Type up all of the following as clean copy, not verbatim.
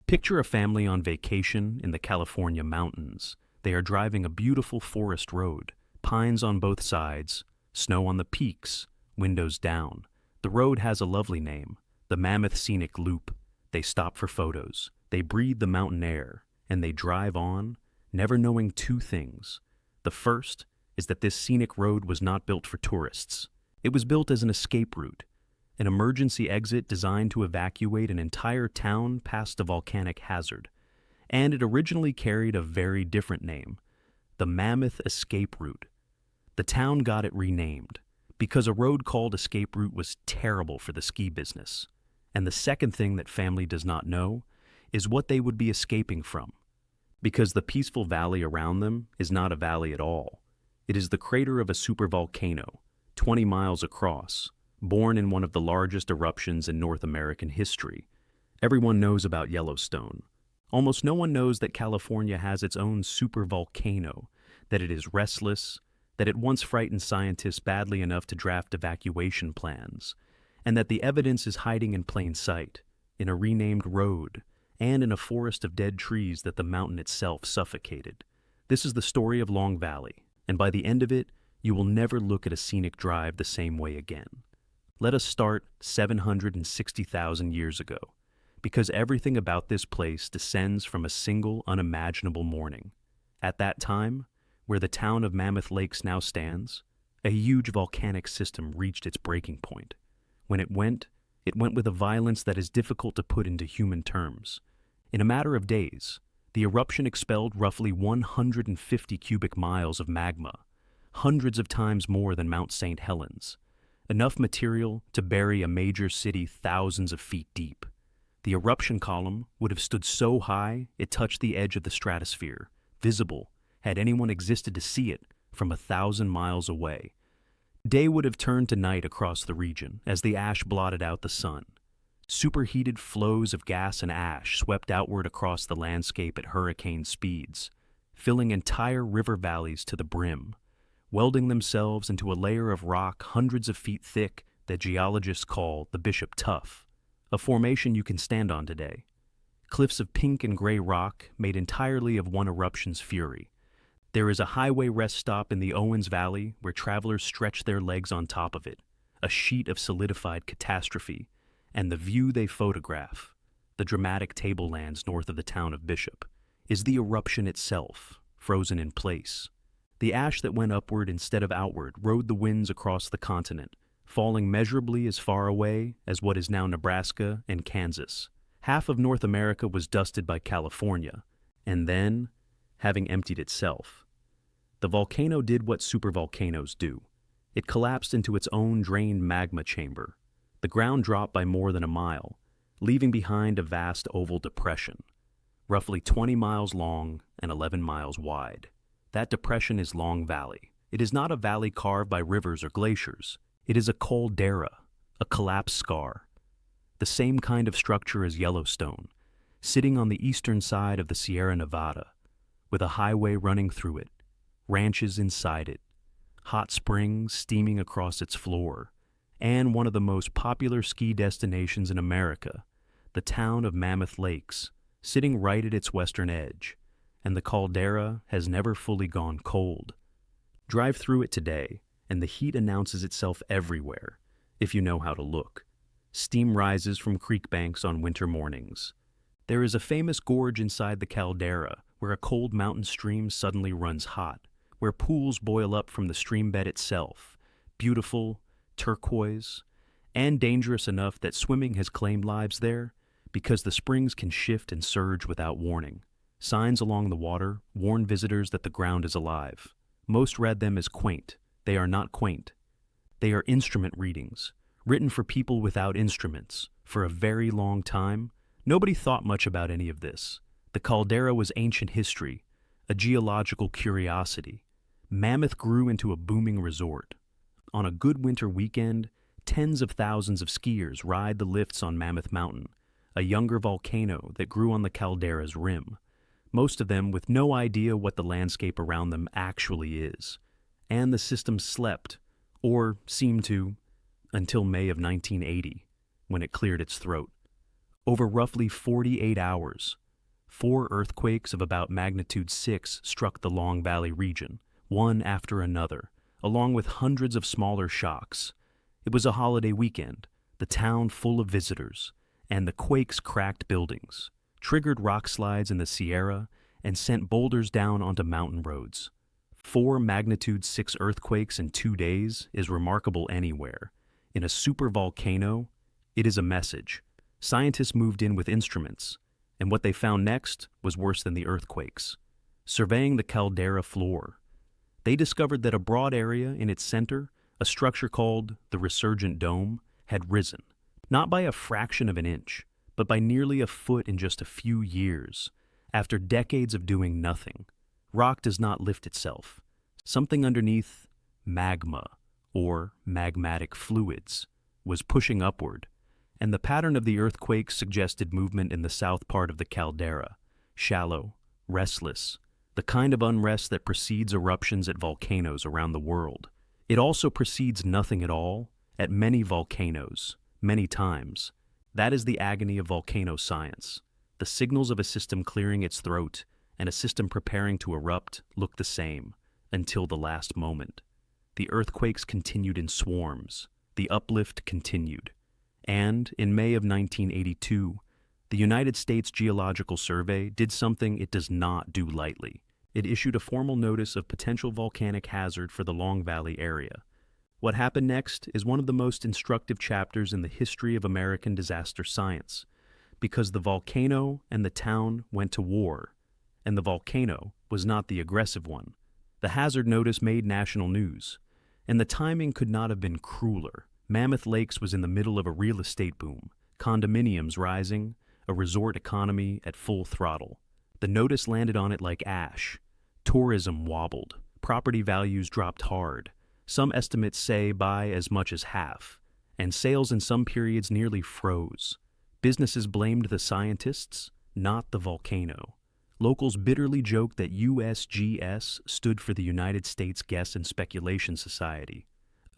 Picture a family on vacation in the California mountains. They are driving a beautiful forest road, pines on both sides, snow on the peaks, windows down. The road has a lovely name, the Mammoth Scenic Loop. They stop for photos, they breathe the mountain air, and they drive on, never knowing two things. The first is that this scenic road was not built for tourists. It was built as an escape route, an emergency exit designed to evacuate an entire town past a volcanic hazard. And it originally carried a very different name, the Mammoth Escape Route. The town got it renamed because a road called Escape Route was terrible for the ski business. And the second thing that family does not know is what they would be escaping from. Because the peaceful valley around them is not a valley at all. It is the crater of a supervolcano, 20 miles across, born in one of the largest eruptions in North American history. Everyone knows about Yellowstone. Almost no one knows that California has its own supervolcano, that it is restless, that it once frightened scientists badly enough to draft evacuation plans, and that the evidence is hiding in plain sight, in a renamed road, and in a forest of dead trees that the mountain itself suffocated. This is the story of Long Valley, and by the end of it, you will never look at a scenic drive the same way again. Let us start 760,000 years ago, because everything about this place descends from a single unimaginable morning. At that time, where the town of Mammoth Lakes now stands, a huge volcanic system reached its breaking point. When it went with a violence that is difficult to put into human terms. In a matter of days, the eruption expelled roughly 150 cubic miles of magma, hundreds of times more than Mount St. Helens, enough material to bury a major city thousands of feet deep. The eruption column would have stood so high it touched the edge of the stratosphere, visible, had anyone existed to see it, from 1,000 miles away. Day would have turned to night across the region as the ash blotted out the sun. Superheated flows of gas and ash swept outward across the landscape at hurricane speeds, filling entire river valleys to the brim, welding themselves into a layer of rock hundreds of feet thick that geologists call the Bishop Tuff, a formation you can stand on today. Cliffs of pink and gray rock made entirely of one eruption's fury. There is a highway rest stop in the Owens Valley where travelers stretch their legs on top of it, a sheet of solidified catastrophe, and the view they photograph, the dramatic tablelands north of the town of Bishop, is the eruption itself, frozen in place. The ash that went upward instead of outward rode the winds across the continent, falling measurably as far away as what is now Nebraska and Kansas. Half of North America was dusted by California, and then, having emptied itself, the volcano did what supervolcanoes do. It collapsed into its own drained magma chamber. The ground dropped by more than a mile, leaving behind a vast oval depression, roughly 20 miles long and 11 miles wide. That depression is Long Valley. It is not a valley carved by rivers or glaciers. It is a caldera, a collapse scar. The same kind of structure as Yellowstone, sitting on the eastern side of the Sierra Nevada, with a highway running through it, ranches inside it, hot springs steaming across its floor, and one of the most popular ski destinations in America, the town of Mammoth Lakes, sitting right at its western edge. And the caldera has never fully gone cold. Drive through it today, and the heat announces itself everywhere, if you know how to look. Steam rises from creek banks on winter mornings. There is a famous gorge inside the caldera where a cold mountain stream suddenly runs hot, where pools boil up from the stream bed itself, beautiful, turquoise, and dangerous enough that swimming has claimed lives there because the springs can shift and surge without warning. Signs along the water warn visitors that the ground is alive. Most read them as quaint. They are not quaint. They are instrument readings, written for people without instruments. For a very long time, nobody thought much about any of this. The caldera was ancient history, a geological curiosity. Mammoth grew into a booming resort. On a good winter weekend, tens of thousands of skiers ride the lifts on Mammoth Mountain, a younger volcano that grew on the caldera's rim. Most of them with no idea what the landscape around them actually is. And the system slept, or seemed to, until May of 1980, when it cleared its throat. Over roughly 48 hours, 4 earthquakes of about magnitude 6 struck the Long Valley region, one after another, along with hundreds of smaller shocks. It was a holiday weekend, the town full of visitors, and the quakes cracked buildings, triggered rock slides in the Sierra, and sent boulders down onto mountain roads. 4 magnitude 6 earthquakes in 2 days is remarkable anywhere. In a supervolcano, it is a message. Scientists moved in with instruments, and what they found next was worse than the earthquakes. Surveying the caldera floor, they discovered that a broad area in its center, a structure called the resurgent dome, had risen, not by a fraction of an inch, but by nearly a foot in just a few years. After decades of doing nothing, rock does not lift itself. Something underneath magma, or magmatic fluids, was pushing upward, and the pattern of the earthquake suggested movement in the south part of the caldera, shallow, restless, the kind of unrest that precedes eruptions at volcanoes around the world. It also precedes nothing at all at many volcanoes, many times. That is the agony of volcano science. The signals of a system clearing its throat and a system preparing to erupt look the same, until the last moment. The earthquakes continued in swarms. The uplift continued. And in May of 1982, the United States Geological Survey did something it does not do lightly. It issued a formal notice of potential volcanic hazard for the Long Valley area. What happened next is one of the most instructive chapters in the history of American disaster science, because the volcano and the town went to war, and the volcano was not the aggressive one. The hazard notice made national news, and the timing could not have been crueler. Mammoth Lakes was in the middle of a real estate boom, condominiums rising, a resort economy at full throttle. The notice landed on it like ash. Tourism wobbled. Property values dropped hard. Some estimates say by as much as half, and sales in some periods nearly froze. Businesses blamed the scientists, not the volcano. Locals bitterly joked that USGS stood for the United States Guess and Speculation Society.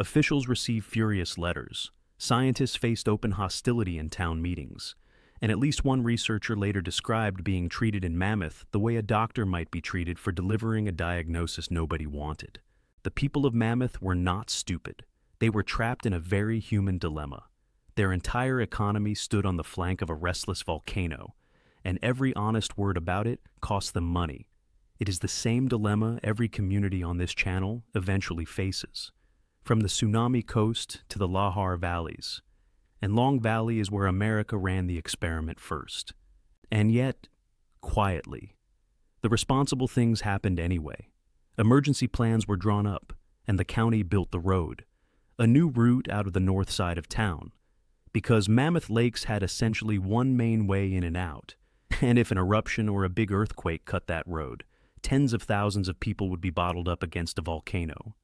Officials received furious letters. Scientists faced open hostility in town meetings. And at least one researcher later described being treated in Mammoth the way a doctor might be treated for delivering a diagnosis nobody wanted. The people of Mammoth were not stupid. They were trapped in a very human dilemma. Their entire economy stood on the flank of a restless volcano, and every honest word about it cost them money. It is the same dilemma every community on this channel eventually faces, from the Tsunami Coast to the Lahar Valleys. And Long Valley is where America ran the experiment first. And yet, quietly, the responsible things happened anyway. Emergency plans were drawn up, and the county built the road, a new route out of the north side of town, because Mammoth Lakes had essentially one main way in and out, and if an eruption or a big earthquake cut that road, tens of thousands of people would be bottled up against a volcano.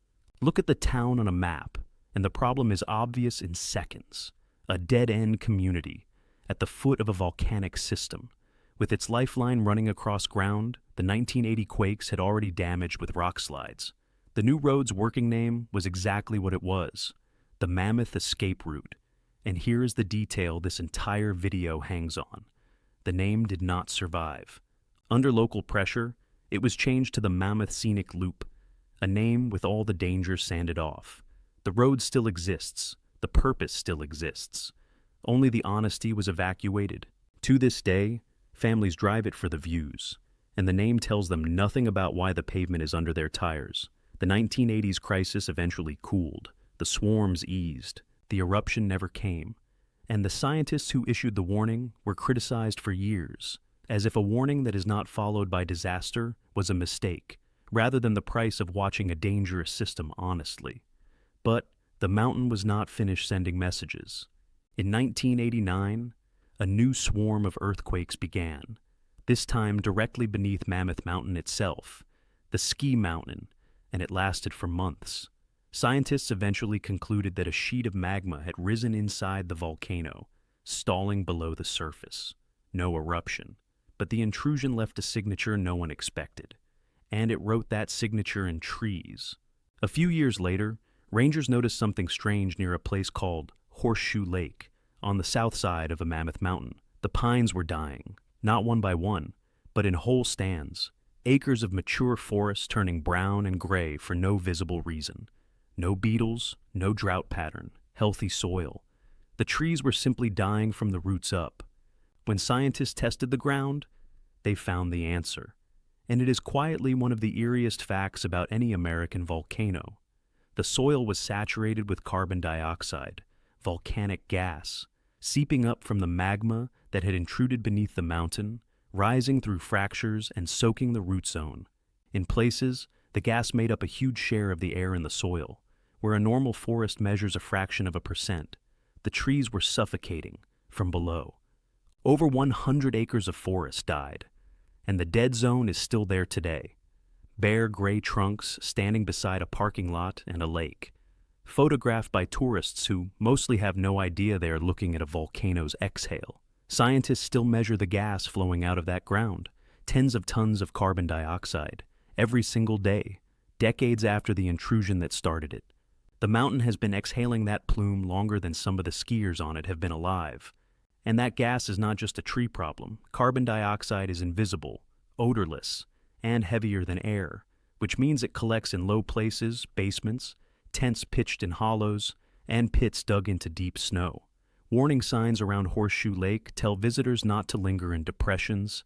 Look at the town on a map, and the problem is obvious in seconds. A dead-end community at the foot of a volcanic system. With its lifeline running across ground, the 1980 quakes had already damaged with rock slides. The new road's working name was exactly what it was, the Mammoth Escape Route. And here is the detail this entire video hangs on. The name did not survive. Under local pressure, it was changed to the Mammoth Scenic Loop, a name with all the dangers sanded off. The road still exists. The purpose still exists. Only the honesty was evacuated. To this day, families drive it for the views, and the name tells them nothing about why the pavement is under their tires. The 1980s crisis eventually cooled. The swarms eased. The eruption never came. And the scientists who issued the warning were criticized for years, as if a warning that is not followed by disaster was a mistake, rather than the price of watching a dangerous system honestly. But the mountain was not finished sending messages. In 1989, a new swarm of earthquakes began, this time directly beneath Mammoth Mountain itself, the ski mountain, and it lasted for months. Scientists eventually concluded that a sheet of magma had risen inside the volcano, stalling below the surface. No eruption, but the intrusion left a signature no one expected, and it wrote that signature in trees. A few years later, rangers noticed something strange near a place called Horseshoe Lake, on the south side of a Mammoth Mountain. The pines were dying, not one by one, but in whole stands, acres of mature forest turning brown and gray for no visible reason. No beetles, no drought pattern, healthy soil. The trees were simply dying from the roots up. When scientists tested the ground, they found the answer. And it is quietly one of the eeriest facts about any American volcano. The soil was saturated with carbon dioxide, volcanic gas, seeping up from the magma that had intruded beneath the mountain, rising through fractures and soaking the root zone. In places, the gas made up a huge share of the air in the soil, where a normal forest measures a fraction of a percent. The trees were suffocating from below. Over 100 acres of forest died, and the dead zone is still there today. Bare gray trunks standing beside a parking lot and a lake, photographed by tourists who mostly have no idea they are looking at a volcano's exhale. Scientists still measure the gas flowing out of that ground, tens of tons of carbon dioxide, every single day, decades after the intrusion that started it. The mountain has been exhaling that plume longer than some of the skiers on it have been alive. And that gas is not just a tree problem. Carbon dioxide is invisible, odorless, and heavier than air, which means it collects in low places, basements, tents pitched in hollows, and pits dug into deep snow. Warning signs around Horseshoe Lake tell visitors not to linger in depressions,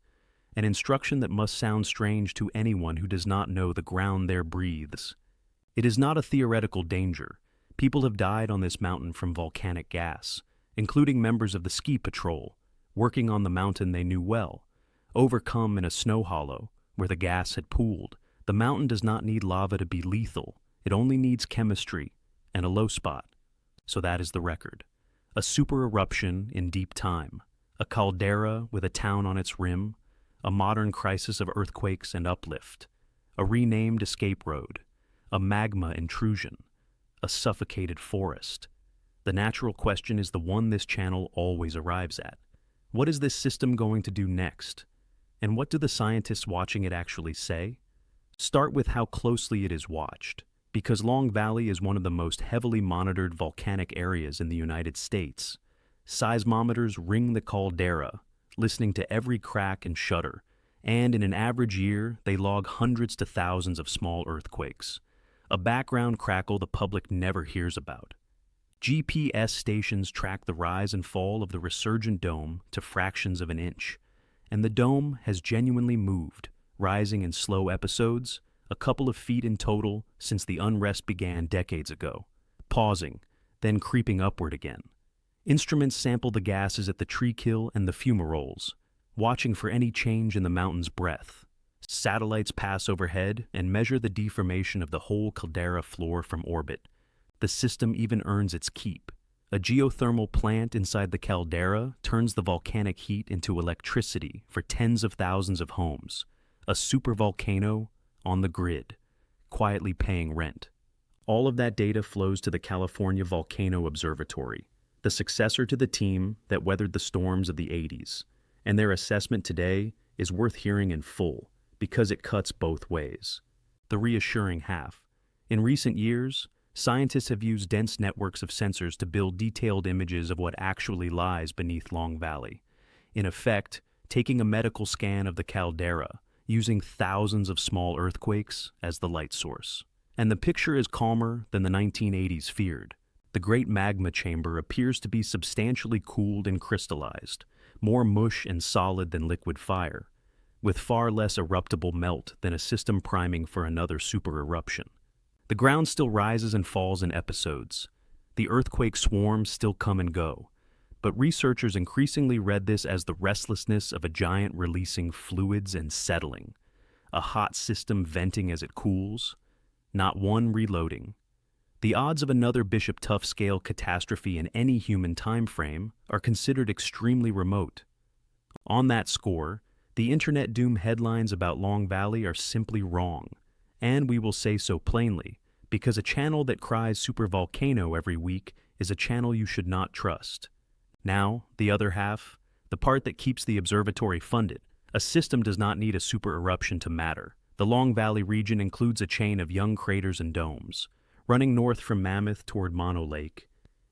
an instruction that must sound strange to anyone who does not know the ground there breathes. It is not a theoretical danger. People have died on this mountain from volcanic gas, including members of the ski patrol, working on the mountain they knew well. Overcome in a snow hollow, where the gas had pooled, the mountain does not need lava to be lethal. It only needs chemistry and a low spot. So that is the record. A supereruption in deep time, a caldera with a town on its rim, a modern crisis of earthquakes and uplift, a renamed escape road, a magma intrusion, a suffocated forest. The natural question is the one this channel always arrives at. What is this system going to do next? And what do the scientists watching it actually say? Start with how closely it is watched. Because Long Valley is one of the most heavily monitored volcanic areas in the United States, seismometers ring the caldera, listening to every crack and shudder, and in an average year, they log hundreds to thousands of small earthquakes, a background crackle the public never hears about. GPS stations track the rise and fall of the resurgent dome to fractions of an inch, and the dome has genuinely moved, rising in slow episodes, a couple of feet in total since the unrest began decades ago, pausing, then creeping upward again. Instruments sample the gases at the tree kill and the fumaroles, watching for any change in the mountain's breath. Satellites pass overhead and measure the deformation of the whole caldera floor from orbit. The system even earns its keep. A geothermal plant inside the caldera turns the volcanic heat into electricity for tens of thousands of homes. A supervolcano on the grid, quietly paying rent. All of that data flows to the California Volcano Observatory, the successor to the team that weathered the storms of the 80s, and their assessment today is worth hearing in full because it cuts both ways. The reassuring half. In recent years, scientists have used dense networks of sensors to build detailed images of what actually lies beneath Long Valley, in effect, taking a medical scan of the caldera, using thousands of small earthquakes as the light source. And the picture is calmer than the 1980s feared. The Great Magma Chamber appears to be substantially cooled and crystallized, more mush and solid than liquid fire, with far less eruptible melt than a system priming for another supereruption. The ground still rises and falls in episodes. The earthquake swarms still come and go, but researchers increasingly read this as the restlessness of a giant releasing fluids and settling, a hot system venting as it cools, not one reloading. The odds of another Bishop Tuff-scale catastrophe in any human time frame are considered extremely remote. On that score, the internet doom headlines about Long Valley are simply wrong, and we will say so plainly, because a channel that cries Supervolcano every week is a channel you should not trust. Now, the other half, the part that keeps the observatory funded. A system does not need a supereruption to matter. The Long Valley region includes a chain of young craters and domes, running north from Mammoth toward Mono Lake,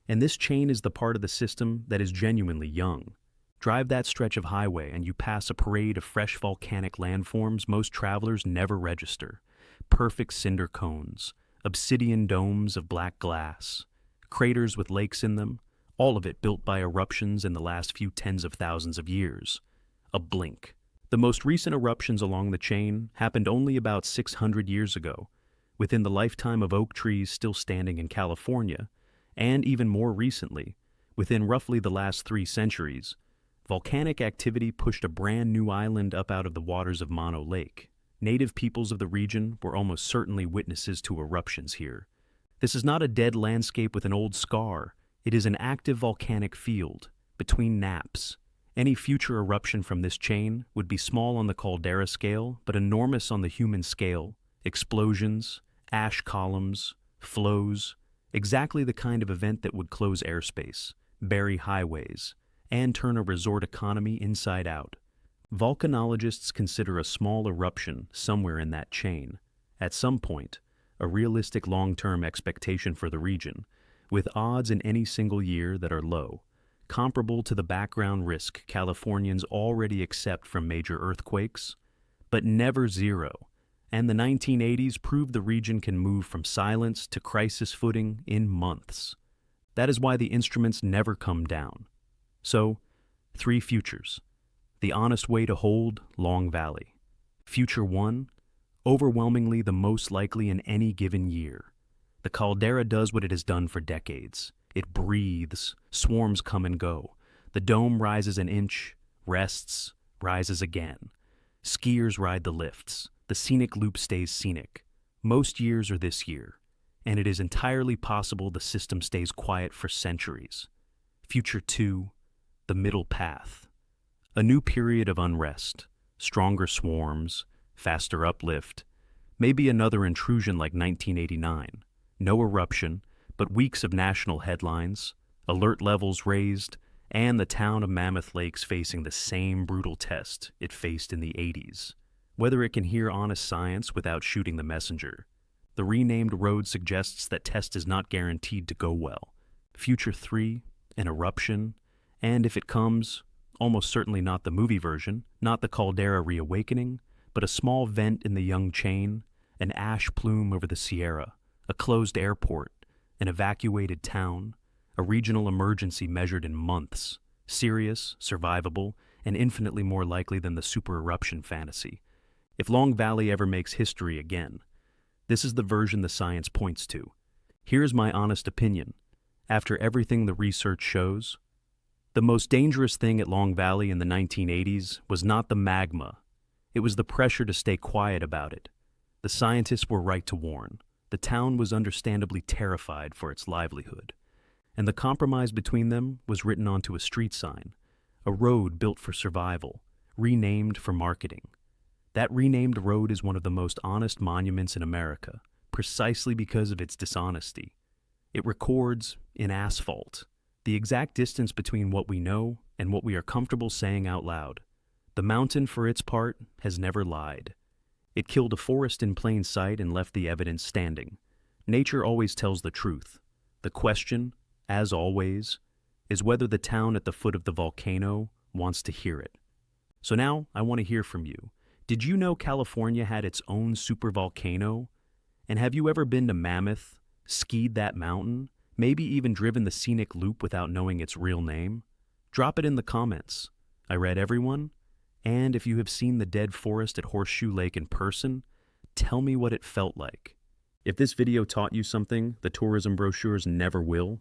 and this chain is the part of the system that is genuinely young. Drive that stretch of highway and you pass a parade of fresh volcanic landforms most travelers never register. Perfect cinder cones, obsidian domes of black glass, craters with lakes in them, all of it built by eruptions in the last few tens of thousands of years. A blink. The most recent eruptions along the chain happened only about 600 years ago, within the lifetime of oak trees still standing in California, and even more recently, within roughly the last 3 centuries, volcanic activity pushed a brand new island up out of the waters of Mono Lake. Native peoples of the region were almost certainly witnesses to eruptions here. This is not a dead landscape with an old scar. It is an active volcanic field, between naps. Any future eruption from this chain would be small on the caldera scale, but enormous on the human scale. Explosions, ash columns, flows, exactly the kind of event that would close airspace, bury highways, and turn a resort economy inside out. Volcanologists consider a small eruption somewhere in that chain, at some point, a realistic long-term expectation for the region, with odds in any single year that are low, comparable to the background risk Californians already accept from major earthquakes, but never zero, and the 1980s proved the region can move from silence to crisis footing in months. That is why the instruments never come down. So, 3 futures. The honest way to hold Long Valley. Future 1, overwhelmingly the most likely in any given year. The caldera does what it has done for decades. It breathes, swarms come and go. The dome rises an inch, rests, rises again. Skiers ride the lifts. The scenic loop stays scenic. Most years are this year, and it is entirely possible the system stays quiet for centuries. Future 2, the middle path. A new period of unrest, stronger swarms, faster uplift, maybe another intrusion like 1989. No eruption, but weeks of national headlines, alert levels raised, and the town of Mammoth Lakes facing the same brutal test it faced in the 80s. Whether it can hear honest science without shooting the messenger. The renamed road suggests that test is not guaranteed to go well. Future 3, an eruption, and if it comes, almost certainly not the movie version, not the caldera reawakening, but a small vent in the young chain, an ash plume over the Sierra, a closed airport, an evacuated town, a regional emergency measured in months, serious, survivable, and infinitely more likely than the supereruption fantasy. If Long Valley ever makes history again, this is the version the science points to. Here's my honest opinion. After everything the research shows, the most dangerous thing at Long Valley in the 1980s was not the magma. It was the pressure to stay quiet about it. The scientists were right to warn. The town was understandably terrified for its livelihood. And the compromise between them was written onto a street sign, a road built for survival, renamed for marketing. That renamed road is one of the most honest monuments in America, precisely because of its dishonesty. It records, in asphalt, the exact distance between what we know and what we are comfortable saying out loud. The mountain, for its part, has never lied. It killed a forest in plain sight and left the evidence standing. Nature always tells the truth. The question, as always, is whether the town at the foot of the volcano wants to hear it. So now, I want to hear from you. Did you know California had its own supervolcano? And have you ever been to Mammoth, skied that mountain, maybe even driven the scenic loop without knowing its real name? Drop it in the comments. I read everyone, and if you have seen the dead forest at Horseshoe Lake in person, tell me what it felt like. If this video taught you something the tourism brochures never will,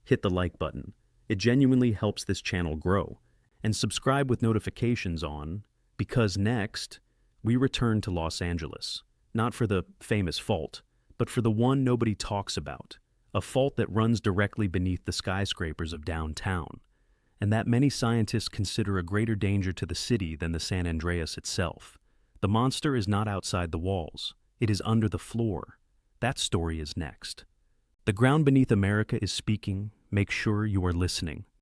hit the like button. It genuinely helps this channel grow. And subscribe with notifications on, because next, we return to Los Angeles. Not for the famous fault, but for the one nobody talks about. A fault that runs directly beneath the skyscrapers of downtown, and that many scientists consider a greater danger to the city than the San Andreas itself. The monster is not outside the walls. It is under the floor. That story is next. The ground beneath America is speaking. Make sure you are listening.